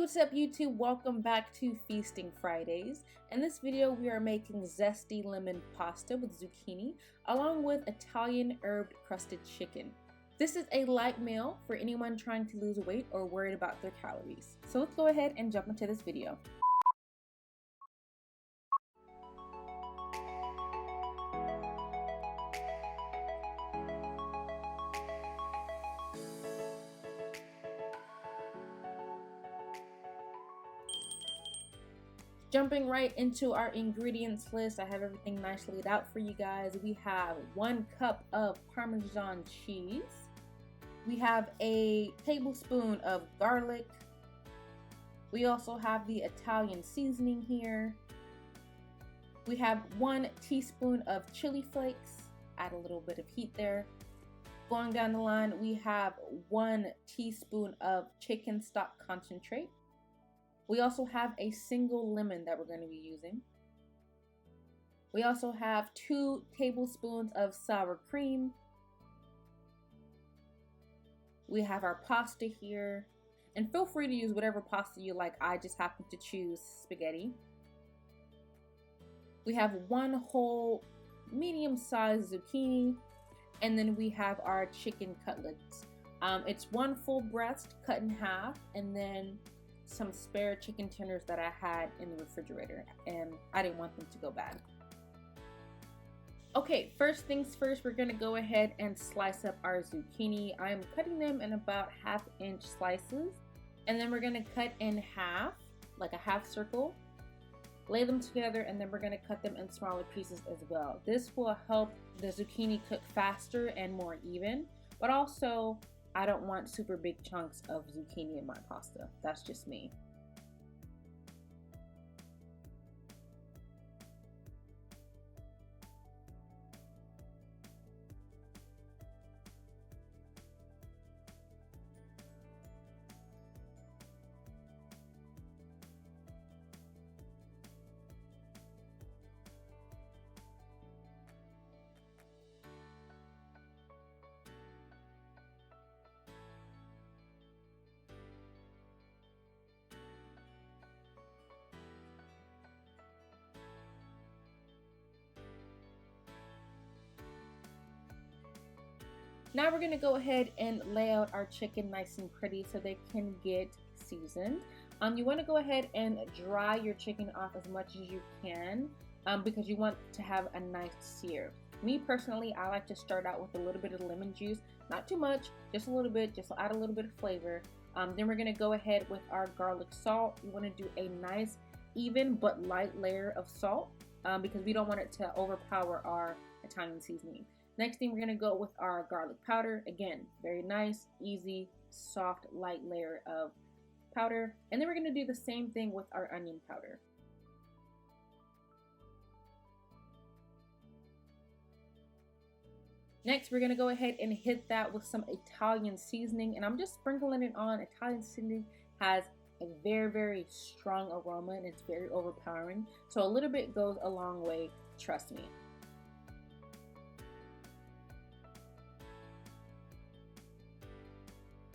What's up YouTube? Welcome back to Feasting Fridays. In this video we are making zesty lemon pasta with zucchini along with Italian herb crusted chicken. This is a light meal for anyone trying to lose weight or worried about their calories. So let's go ahead and jump into this video. Jumping right into our ingredients list, I have everything nicely laid out for you guys. We have 1 cup of Parmesan cheese. We have a tablespoon of garlic. We also have the Italian seasoning here. We have 1 teaspoon of chili flakes. Add a little bit of heat there. Going down the line, we have 1 teaspoon of chicken stock concentrate. We also have a single lemon that we're going to be using. We also have 2 tablespoons of sour cream. We have our pasta here. And feel free to use whatever pasta you like. I just happen to choose spaghetti. We have 1 whole medium-sized zucchini. And then we have our chicken cutlets. It's 1 full breast cut in half, and then some spare chicken tenders that I had in the refrigerator, and I didn't want them to go bad. Okay, first things first, we're gonna go ahead and slice up our zucchini. I'm cutting them in about 1/2 inch slices, and then we're gonna cut in half, like a half circle, lay them together, and then we're gonna cut them in smaller pieces as well. This will help the zucchini cook faster and more even, but also I don't want super big chunks of zucchini in my pasta. That's just me. Now we're gonna go ahead and lay out our chicken nice and pretty so they can get seasoned. You wanna go ahead and dry your chicken off as much as you can because you want to have a nice sear. Me personally, I like to start out with a little bit of lemon juice, not too much, just a little bit, just to add a little bit of flavor. Then we're gonna go ahead with our garlic salt. You wanna do a nice, even but light layer of salt because we don't want it to overpower our Italian seasoning. Next thing, we're gonna go with our garlic powder. Again, very nice, easy, soft, light layer of powder. And then we're gonna do the same thing with our onion powder. Next, we're gonna go ahead and hit that with some Italian seasoning, and I'm just sprinkling it on. Italian seasoning has a very, very strong aroma and it's very overpowering. So a little bit goes a long way, trust me.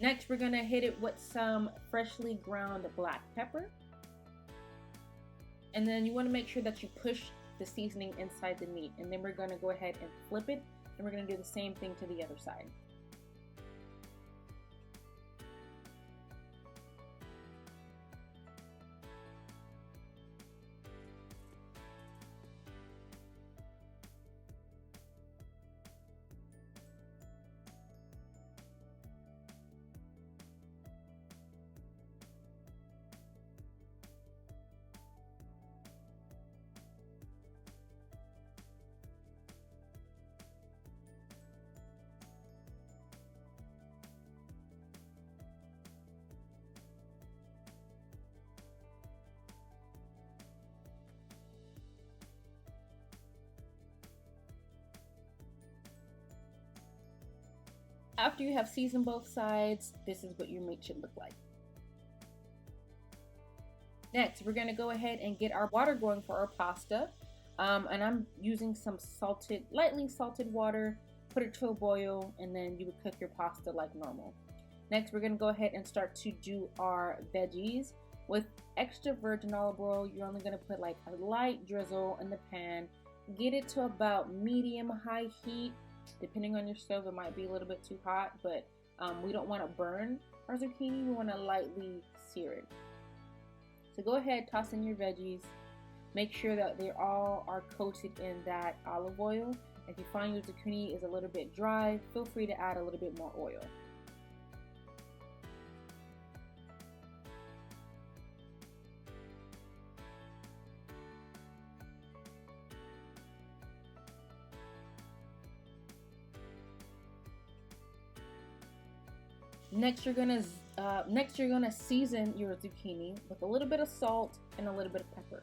Next, we're gonna hit it with some freshly ground black pepper. And then you wanna make sure that you push the seasoning inside the meat. And then we're gonna go ahead and flip it, and we're gonna do the same thing to the other side. After you have seasoned both sides, this is what your meat should look like. Next, we're gonna go ahead and get our water going for our pasta. And I'm using some salted, lightly salted water. Put it to a boil, and then you would cook your pasta like normal. Next, we're gonna go ahead and start to do our veggies. With extra virgin olive oil, you're only going to put like a light drizzle in the pan. Get it to about medium high heat. Depending on your stove, it might be a little bit too hot, but we don't want to burn our zucchini. We want to lightly sear it. So go ahead, toss in your veggies. Make sure that they all are coated in that olive oil. If you find your zucchini is a little bit dry, feel free to add a little bit more oil. Next, you're gonna season your zucchini with a little bit of salt and a little bit of pepper.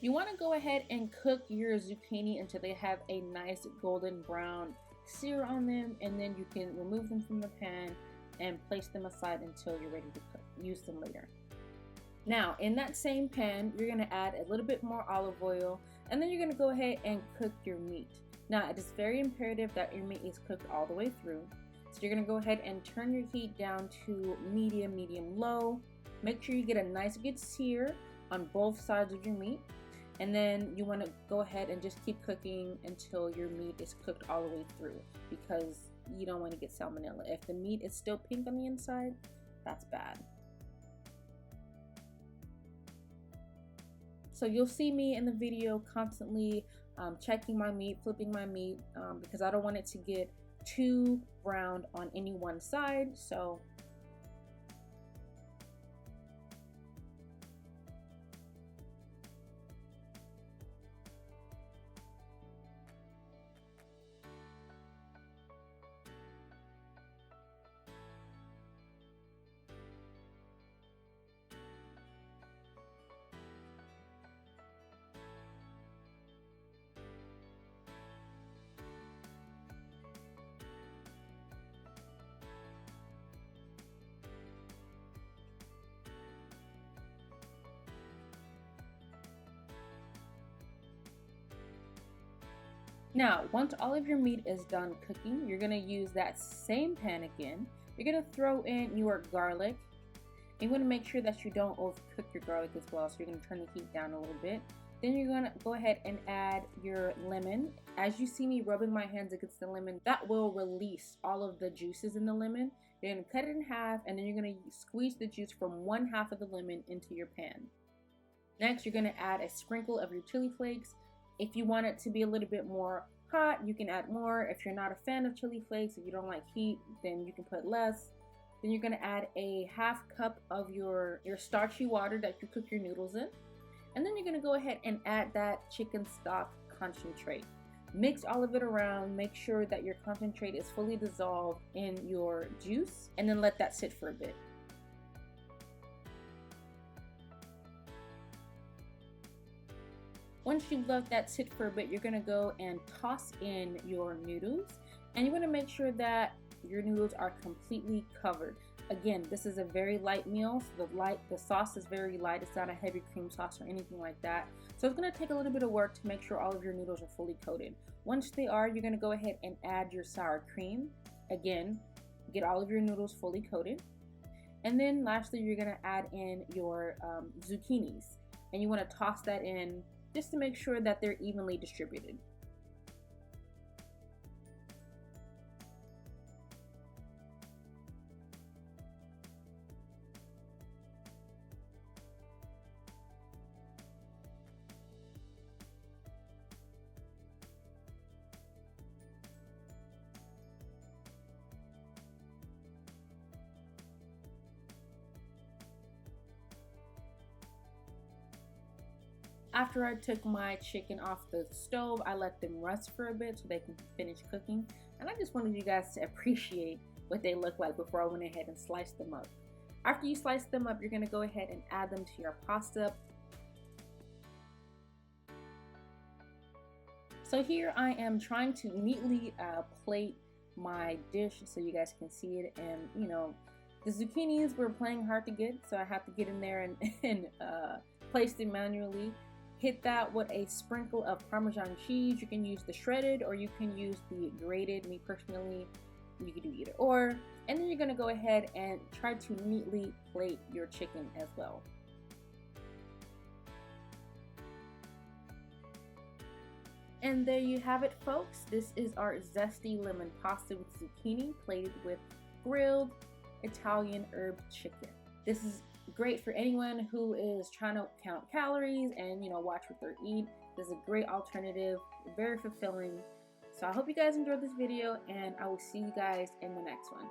You want to go ahead and cook your zucchini until they have a nice golden brown sear on them, and then you can remove them from the pan and place them aside until you're ready to use them later. Now, in that same pan, you're going to add a little bit more olive oil, and then you're going to go ahead and cook your meat. Now, it is very imperative that your meat is cooked all the way through. So you're going to go ahead and turn your heat down to medium, low. Make sure you get a nice good sear on both sides of your meat. And then you want to go ahead and just keep cooking until your meat is cooked all the way through, because you don't want to get salmonella. If the meat is still pink on the inside, that's bad. So you'll see me in the video constantly checking my meat, flipping my meat, because I don't want it to get too browned on any one side. So now, once all of your meat is done cooking, you're going to use that same pan again. You're going to throw in your garlic. You want to make sure that you don't overcook your garlic as well, so you're going to turn the heat down a little bit. Then you're going to go ahead and add your lemon. As you see me rubbing my hands against the lemon, that will release all of the juices in the lemon. You're going to cut it in half, and then you're going to squeeze the juice from one half of the lemon into your pan. Next, you're going to add a sprinkle of your chili flakes. If you want it to be a little bit more hot, you can add more. If you're not a fan of chili flakes, if you don't like heat, then you can put less. Then you're going to add a half cup of your starchy water that you cook your noodles in. And then you're going to go ahead and add that chicken stock concentrate. Mix all of it around. Make sure that your concentrate is fully dissolved in your juice, and then let that sit for a bit. Once you've let that sit for a bit, you're going to go and toss in your noodles, and you want to make sure that your noodles are completely covered. Again, this is a very light meal, so the sauce is very light. It's not a heavy cream sauce or anything like that. So it's going to take a little bit of work to make sure all of your noodles are fully coated. Once they are, you're going to go ahead and add your sour cream. Again, get all of your noodles fully coated. And then lastly, you're going to add in your zucchinis, and you want to toss that in just to make sure that they're evenly distributed. After I took my chicken off the stove, I let them rest for a bit so they can finish cooking. And I just wanted you guys to appreciate what they look like before I went ahead and sliced them up. After you slice them up, you're going to go ahead and add them to your pasta. So here I am trying to neatly plate my dish so you guys can see it, and you know, the zucchinis were playing hard to get, so I have to get in there and, place them manually. Hit that with a sprinkle of Parmesan cheese. You can use the shredded or you can use the grated. Me personally, you can do either or. And then you're gonna go ahead and try to neatly plate your chicken as well. And there you have it, folks. This is our zesty lemon pasta with zucchini plated with grilled Italian herb chicken. This is great for anyone who is trying to count calories and, you know, watch what they eat. This is a great alternative, very fulfilling. So I hope you guys enjoyed this video, and I will see you guys in the next one.